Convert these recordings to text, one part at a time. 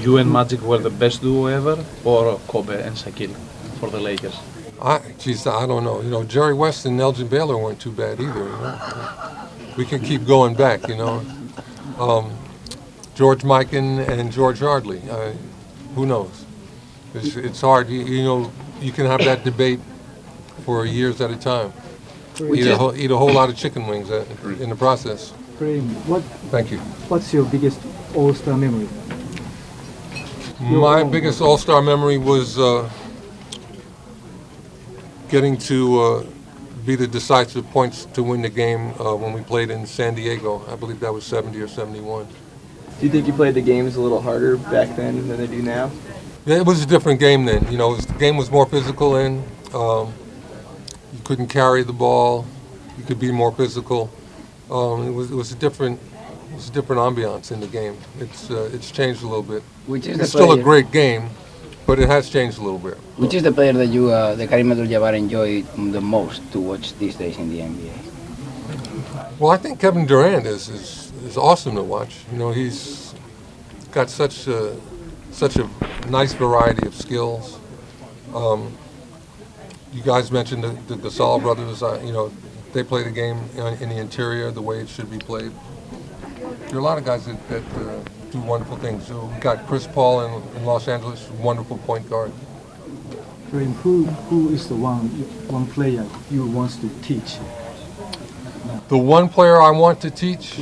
you and Magic were the best duo ever, or Kobe and Shaquille for the Lakers? I don't know. Jerry West and Elgin Baylor weren't too bad either. We can keep going back. George Mikan and George Yardley. Who knows? It's hard. You can have that debate for years at a time. Eat a whole lot of chicken wings in the process. Kareem, Thank you. what's your biggest All-Star memory? My biggest All-Star memory was getting to be the decisive points to win the game when we played in San Diego. I believe that was 70 or 71. Do you think you played the games a little harder back then than they do now? It was a different game then. The game was more physical then. You couldn't carry the ball. You could be more physical. It was a different ambiance in the game. It's changed a little bit. It's still a great game, but it has changed a little bit. Which is the player that you, the Kareem Abdul Jabbar, enjoy the most to watch these days in the NBA? Well, I think Kevin Durant is awesome to watch. He's got such a nice variety of skills. You guys mentioned the Gasol brothers. They play the game in the interior the way it should be played. There are a lot of guys that do wonderful things. So we got Chris Paul in Los Angeles, wonderful point guard. Kareem, who is the one player you want to teach? The one player I want to teach?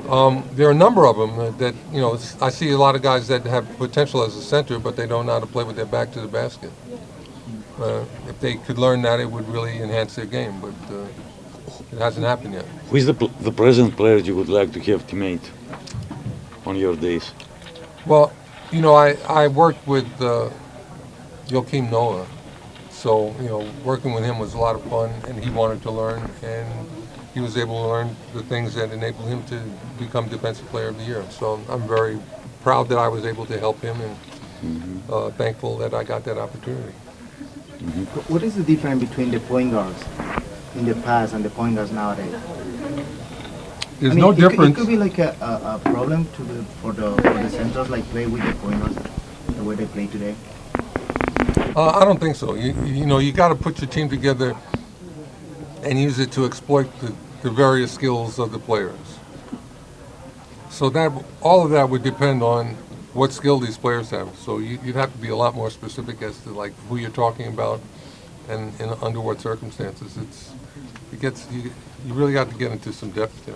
There are a number of them that, I see a lot of guys that have potential as a center, but they don't know how to play with their back to the basket. If they could learn that, it would really enhance their game, but it hasn't happened yet. Who is the present player you would like to have teammate on your days? Well, I worked with Joakim Noah, so working with him was a lot of fun, and he wanted to learn, and he was able to learn the things that enabled him to become Defensive Player of the Year. So I'm very proud that I was able to help him, and thankful that I got that opportunity. What is the difference between the point guards in the past and the point guards nowadays? There's no difference. It could be like a problem for the centers, like play with the point guards the way they play today. I don't think so. You got to put your team together and use it to exploit the various skills of the players. So that all of that would depend on what skill these players have. So you'd have to be a lot more specific as to like who you're talking about and under what circumstances. You really got to get into some depth there.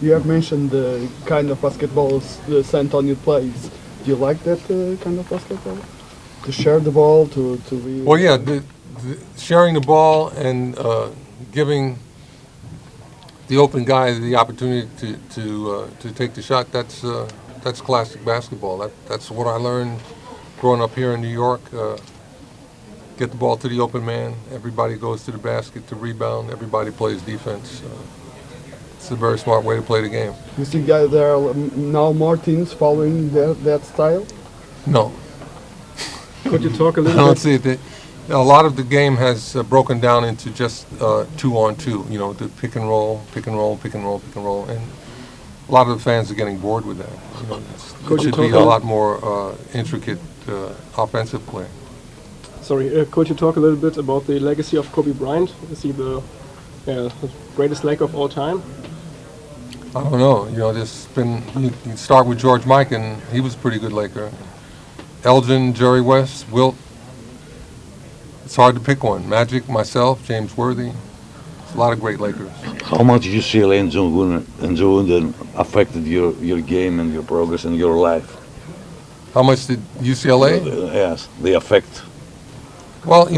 You have mentioned the kind of basketball San Antonio plays. Do you like that kind of basketball? To share the ball, to be... Well, yeah, the sharing the ball and giving the open guy the opportunity to take the shot, that's classic basketball. That's what I learned growing up here in New York. Get the ball to the open man. Everybody goes to the basket to rebound. Everybody plays defense. It's a very smart way to play the game. You see, guys, there are now more teams following that style? No. Could you talk a little bit? I don't see it. A lot of the game has broken down into just 2-on-2. The pick and roll, pick and roll, pick and roll, pick and roll, and a lot of the fans are getting bored with that. It should be a lot more intricate offensive play. Sorry, could you talk a little bit about the legacy of Kobe Bryant? Is he the greatest Laker of all time? I don't know. You start with George Mikan. He was a pretty good Laker. Elgin, Jerry West, Wilt. It's hard to pick one. Magic, myself, James Worthy. It's a lot of great Lakers. How much UCLA and John affected your game and your progress and your life? How much did UCLA? Yes, they affect. Well,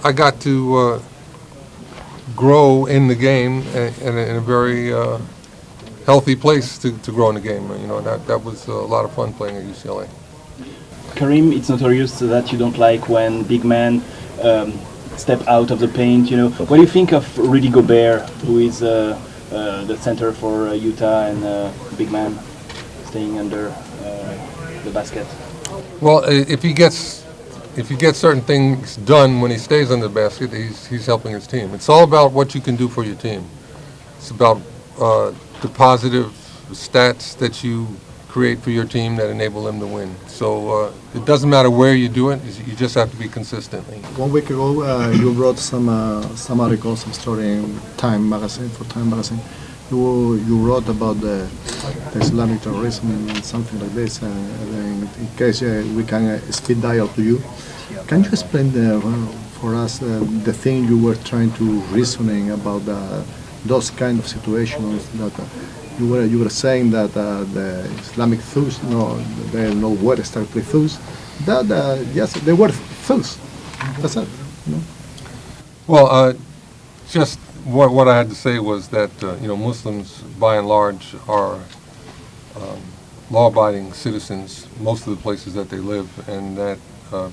I got to grow in the game in a very healthy place to grow in the game. That was a lot of fun playing at UCLA. Kareem, it's notorious that you don't like when big men step out of the paint. What do you think of Rudy Gobert, who is the center for Utah, and big man staying under the basket? Well, if he gets certain things done when he stays under the basket, he's helping his team. It's all about what you can do for your team. It's about the positive stats that you create for your team that enable them to win. So it doesn't matter where you do it, you just have to be consistent. 1 week ago, you wrote some articles, some story in Time magazine, for Time magazine. You wrote about the Islamic terrorism and something like this. In case we can speed dial to you, can you explain for us the thing you were trying to reasoning about those kind of situations that you were saying that the Islamic thugs, they know where to start play thugs, that yes, they were thugs. That's it. Well, just what I had to say was that Muslims, by and large, are law-abiding citizens most of the places that they live, and that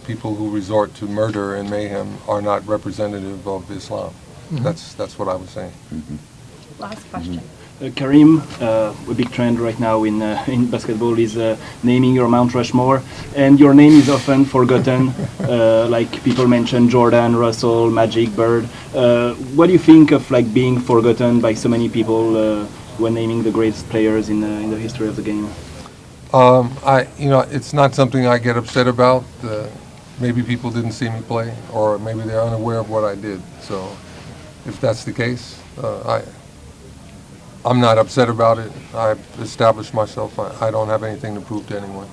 people who resort to murder and mayhem are not representative of Islam. That's what I was saying. Last question. Kareem, a big trend right now in basketball is naming your Mount Rushmore, and your name is often forgotten. Like people mention Jordan, Russell, Magic, Bird. What do you think of being forgotten by so many people when naming the greatest players in the history of the game? It's not something I get upset about. Maybe people didn't see me play, or maybe they're unaware of what I did. So, if that's the case, I'm not upset about it. I've established myself. I don't have anything to prove to anyone.